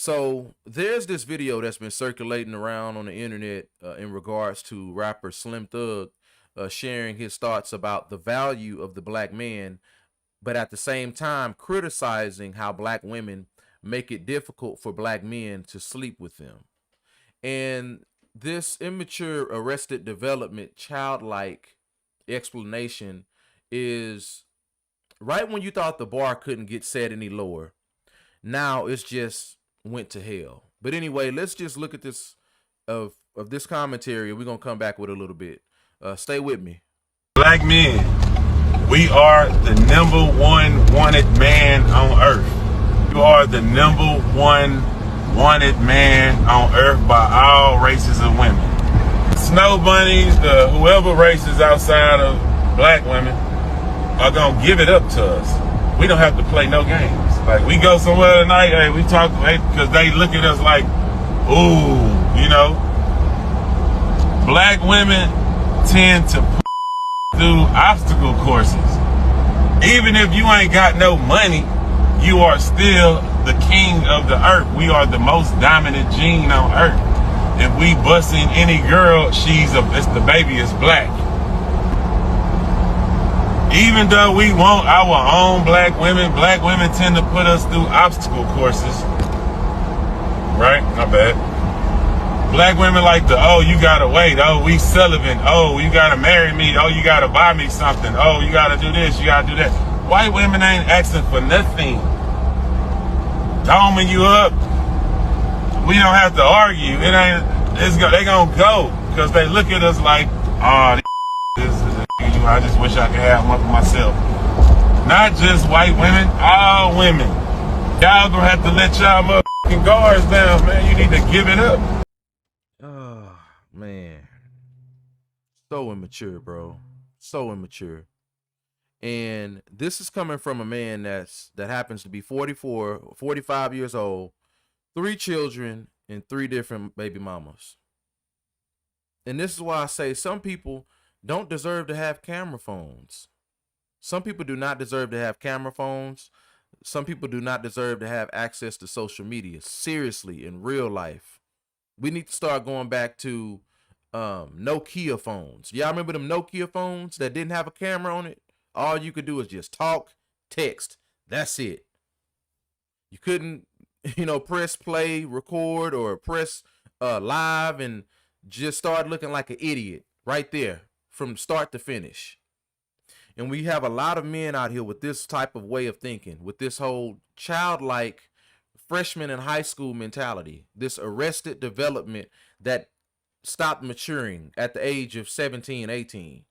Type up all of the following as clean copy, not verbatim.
So there's this video that's been circulating around on the internet in regards to rapper Slim Thug sharing his thoughts about the value of the black man, but at the same time criticizing how black women make it difficult for black men to sleep with them. And this immature, arrested development, childlike explanation is right when you thought the bar couldn't get set any lower. Now it's just went to hell. But anyway, let's just look at this of this commentary, and we're gonna come back with a little bit. Stay with me. Black men, we are the number one wanted man on earth. You are the number one wanted man on earth by all races of women. Snow bunnies, whoever races outside of black women are gonna give it up to us. We don't have to play no games. Like, we go somewhere tonight, hey, we talk, because they look at us like, ooh, you know. Black women tend to through obstacle courses. Even if you ain't got no money, you are still the king of the earth. We are the most dominant gene on earth. If we busting any girl, it's the baby is black. Even though we want our own black women tend to put us through obstacle courses. Right? Not bad. Black women like oh, you gotta wait. Oh, we Sullivan. Oh, you gotta marry me. Oh, you gotta buy me something. Oh, you gotta do this. You gotta do that. White women ain't asking for nothing. Doming you up. We don't have to argue. They gonna go because they look at us like, oh, this is I just wish I could have one for myself. Not just white women, all women. Y'all gonna have to let y'all motherfucking guards down, man. You need to give it up. Oh man, so immature, bro. So immature. And this is coming from a man that happens to be 44, 45 years old, 3 children, and 3 different baby mamas. And this is why I say some people don't deserve to have camera phones. Some people do not deserve to have camera phones. Some people do not deserve to have access to social media. Seriously, in real life. We need to start going back to Nokia phones. Y'all remember them Nokia phones that didn't have a camera on it? All you could do is just talk, text. That's it. You couldn't, press play, record, or press live and just start looking like an idiot right there from start to finish. And we have a lot of men out here with this type of way of thinking, with this whole childlike freshman in high school mentality, this arrested development that stopped maturing at the age of 17, 18.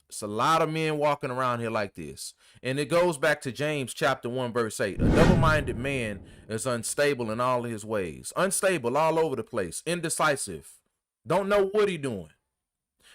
It's a lot of men walking around here like this. And it goes back to James chapter 1, verse 8. A double-minded man is unstable in all his ways. Unstable all over the place. Indecisive. Don't know what he doing.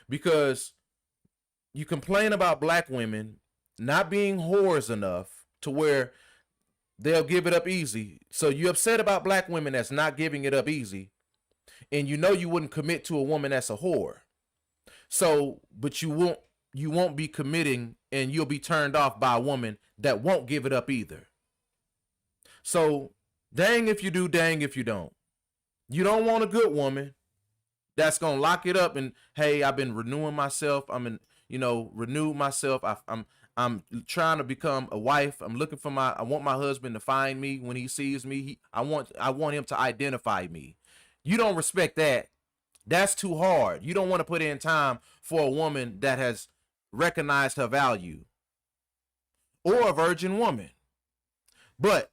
Because you complain about black women not being whores enough to where they'll give it up easy. So you're upset about black women that's not giving it up easy. And you know you wouldn't commit to a woman that's a whore. So, but you won't be committing, and you'll be turned off by a woman that won't give it up either. So, dang if you do, dang if you don't. You don't want a good woman that's going to lock it up and, hey, I've been renewing myself. Renewed myself. I'm trying to become a wife. I want my husband to find me when he sees me. I want him to identify me. You don't respect that. That's too hard. You don't want to put in time for a woman that has recognized her value, or a virgin woman. But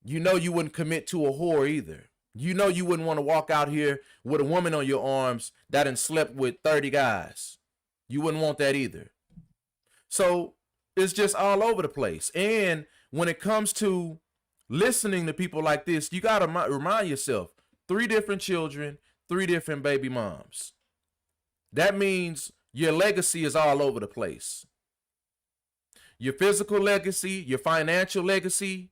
you wouldn't commit to a whore either. You wouldn't want to walk out here with a woman on your arms that done slept with 30 guys. You wouldn't want that either. So it's just all over the place. And when it comes to listening to people like this, you got to remind yourself, 3 different children, 3 different baby moms. That means your legacy is all over the place. Your physical legacy, your financial legacy.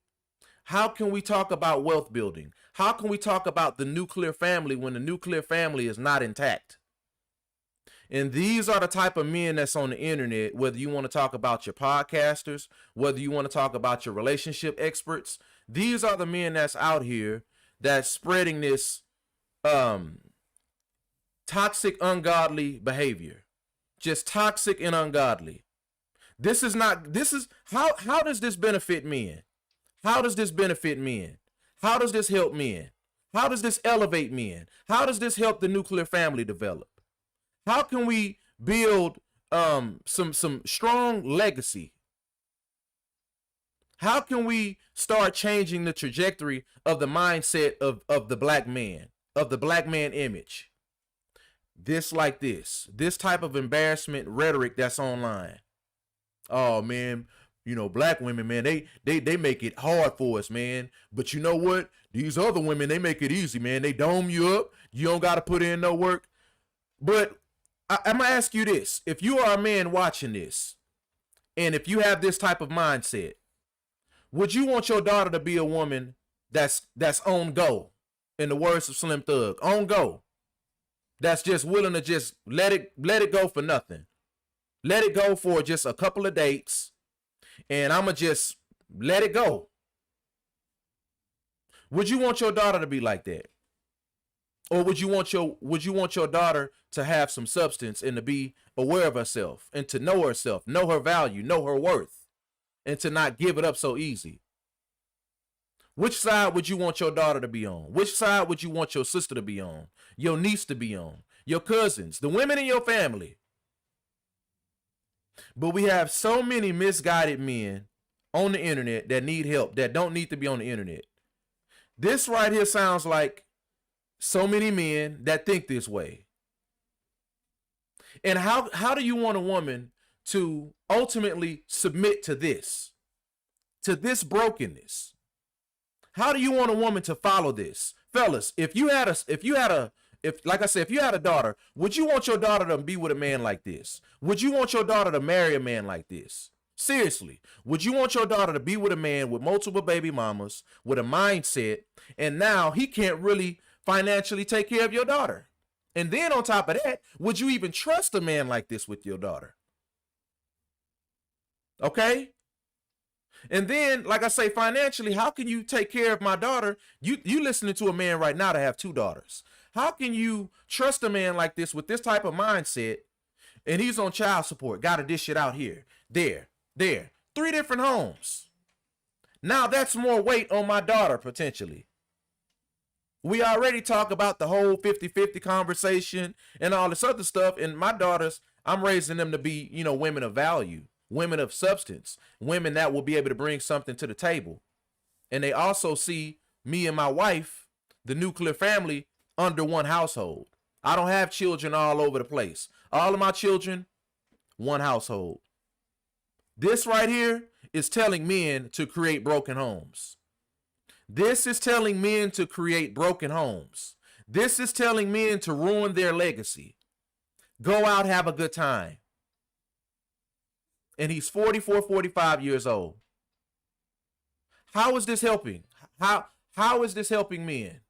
How can we talk about wealth building? How can we talk about the nuclear family when the nuclear family is not intact? And these are the type of men that's on the internet, whether you want to talk about your podcasters, whether you want to talk about your relationship experts. These are the men that's out here that's spreading this toxic, ungodly behavior. Just toxic and ungodly. This is how does this benefit men? How does this benefit men? How does this help men? How does this elevate men? How does this help the nuclear family develop? How can we build some strong legacy? How can we start changing the trajectory of the mindset of the black man, of the black man image? This type of embarrassment rhetoric that's online. Oh man, you know, black women, man, they make it hard for us, man. But you know what? These other women, they make it easy, man. They dome you up. You don't got to put in no work. But I'm going to ask you this. If you are a man watching this, and if you have this type of mindset, would you want your daughter to be a woman that's on go, in the words of Slim Thug, on go? That's just willing to just let it go for nothing. Let it go for just a couple of dates, and I'ma just let it go. Would you want your daughter to be like that? Or would you want your daughter to have some substance and to be aware of herself and to know herself, know her value, know her worth, and to not give it up so easy? Which side would you want your daughter to be on? Which side would you want your sister to be on? Your niece to be on? Your cousins? The women in your family? But we have so many misguided men on the internet that need help, that don't need to be on the internet. This right here sounds like so many men that think this way. And how do you want a woman to ultimately submit to this brokenness? How do you want a woman to follow this? Fellas, if you had a daughter, would you want your daughter to be with a man like this? Would you want your daughter to marry a man like this? Seriously, would you want your daughter to be with a man with multiple baby mamas, with a mindset, and now he can't really financially take care of your daughter? And then on top of that, would you even trust a man like this with your daughter? Okay? And then, like I say, financially, how can you take care of my daughter? You listening to a man right now to have 2 daughters. How can you trust a man like this with this type of mindset, and he's on child support, got to dish it out here, there, 3 different homes. Now that's more weight on my daughter, potentially. We already talk about the whole 50-50 conversation and all this other stuff. And my daughters, I'm raising them to be, you know, women of value, women of substance, women that will be able to bring something to the table. And they also see me and my wife, the nuclear family, under one household. I don't have children all over the place. All of my children, one household. This right here is telling men to create broken homes. This is telling men to create broken homes. This is telling men to ruin their legacy. Go out, have a good time. And he's 44, 45 years old. How is this helping? How is this helping men?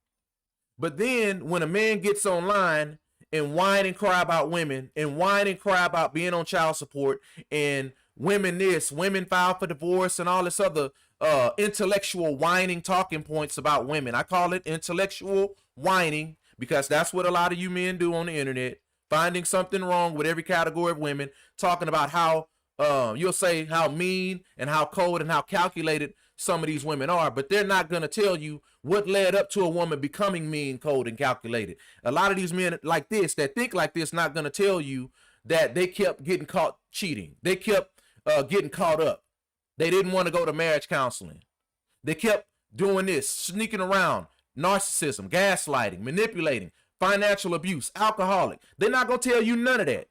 But then when a man gets online and whine and cry about women and whine and cry about being on child support and women this, women file for divorce and all this other intellectual whining talking points about women. I call it intellectual whining because that's what a lot of you men do on the internet, finding something wrong with every category of women, talking about how you'll say how mean and how cold and how calculated some of these women are, but they're not going to tell you what led up to a woman becoming mean, cold, and calculated. A lot of these men like this, that think like this, not going to tell you that they kept getting caught cheating. They kept getting caught up. They didn't want to go to marriage counseling. They kept doing this, sneaking around, narcissism, gaslighting, manipulating, financial abuse, alcoholic. They're not going to tell you none of that.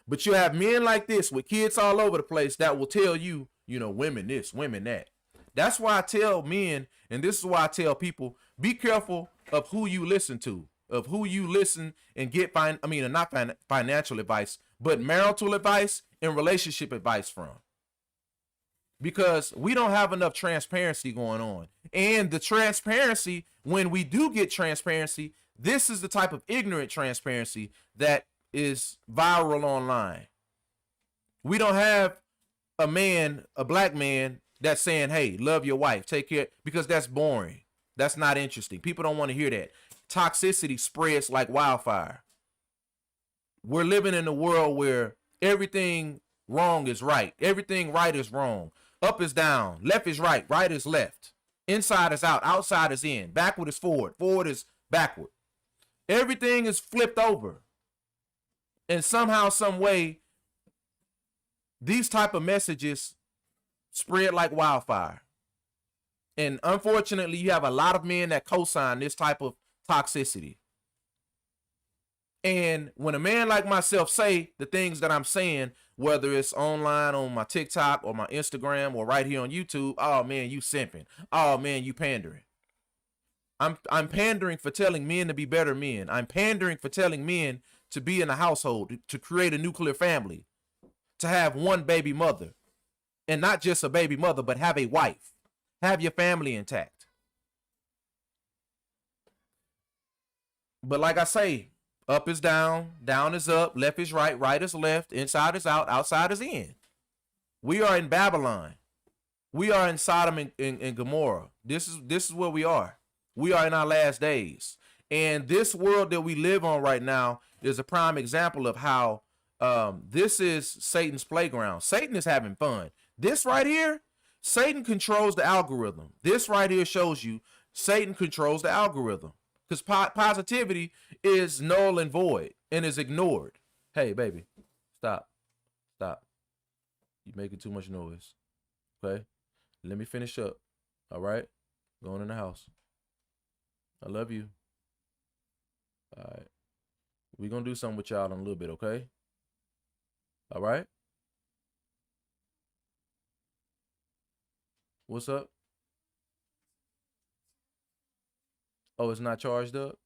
But you have men like this with kids all over the place that will tell you, you know, women this, women that. That's why I tell men, and this is why I tell people, be careful of who you listen to, of who you listen and get not financial advice, but marital advice and relationship advice from. Because we don't have enough transparency going on. And the transparency, when we do get transparency, this is the type of ignorant transparency that is viral online. We don't have a black man that's saying, hey, love your wife, take care, because that's boring. That's not interesting. People don't want to hear that. Toxicity spreads like wildfire. We're living in a world where everything wrong is right. Everything right is wrong. Up is down. Left is right. Right is left. Inside is out. Outside is in. Backward is forward. Forward is backward. Everything is flipped over. And somehow, some way, these type of messages spread like wildfire. And unfortunately, you have a lot of men that co-sign this type of toxicity. And when a man like myself say the things that I'm saying, whether it's online on my TikTok or my Instagram or right here on YouTube, oh man, you simping. Oh man, you pandering. I'm pandering for telling men to be better men. I'm pandering for telling men to be in a household, to create a nuclear family, to have one baby mother. And not just a baby mother, but have a wife. Have your family intact. But like I say, up is down, down is up, left is right, right is left, inside is out, outside is in. We are in Babylon. We are in Sodom and Gomorrah. This is where we are. We are in our last days. And this world that we live on right now is a prime example of how this is Satan's playground. Satan is having fun. This right here, Satan controls the algorithm. This right here shows you Satan controls the algorithm. Because positivity is null and void and is ignored. Hey, baby, stop. Stop. You're making too much noise. Okay? Let me finish up. All right? Going in the house. I love you. All right. We're going to do something with y'all in a little bit, okay? All right? What's up? Oh, it's not charged up?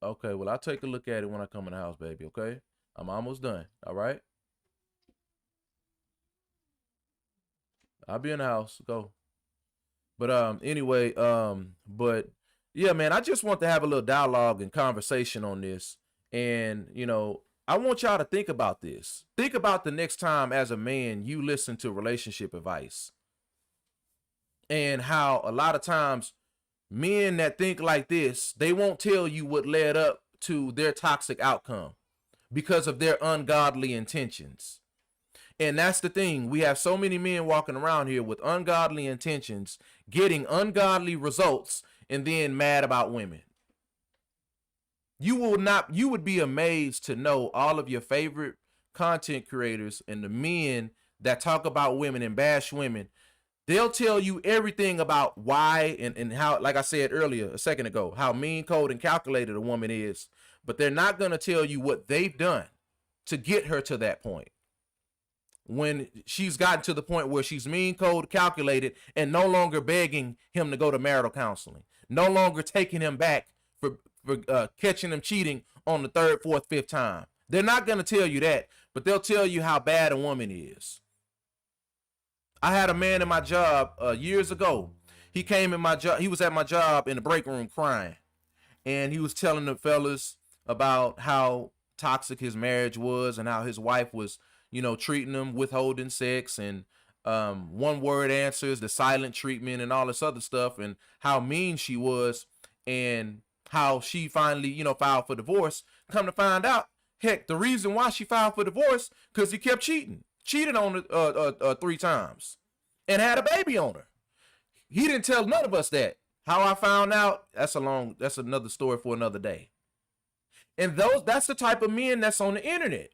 Okay, well, I'll take a look at it when I come in the house, baby, okay? I'm almost done, all right? I'll be in the house, go. But anyway, but yeah, man, I just want to have a little dialogue and conversation on this. And, you know, I want y'all to think about this. Think about the next time as a man you listen to relationship advice. And how a lot of times men that think like this, they won't tell you what led up to their toxic outcome because of their ungodly intentions. And that's the thing. We have so many men walking around here with ungodly intentions, getting ungodly results, and then mad about women. You would be amazed to know all of your favorite content creators and the men that talk about women and bash women. They'll tell you everything about why and how, like I said earlier, a second ago, how mean, cold, and calculated a woman is. But they're not going to tell you what they've done to get her to that point. When she's gotten to the point where she's mean, cold, calculated, and no longer begging him to go to marital counseling. No longer taking him back for catching him cheating on the third, fourth, fifth time. They're not going to tell you that, but they'll tell you how bad a woman is. I had a man in my job years ago. He came in my job. He was at my job in the break room crying. And he was telling the fellas about how toxic his marriage was and how his wife was, you know, treating him, withholding sex and one word answers, the silent treatment and all this other stuff, and how mean she was and how she finally, you know, filed for divorce. Come to find out, heck, the reason why she filed for divorce because he kept cheating. Cheated on her 3 times and had a baby on her. He didn't tell none of us that. How I found out, that's another story for another day. And that's the type of men that's on the internet.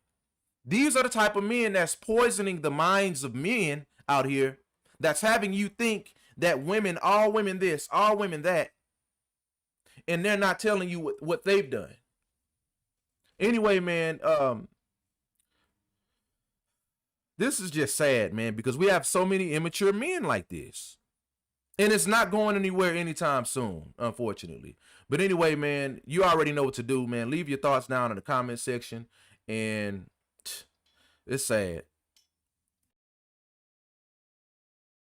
These are the type of men that's poisoning the minds of men out here, that's having you think that women, all women this, all women that, and they're not telling you what they've done. Anyway, man, this is just sad, man, because we have so many immature men like this. And it's not going anywhere anytime soon, unfortunately. But anyway, man, you already know what to do, man. Leave your thoughts down in the comment section. And it's sad.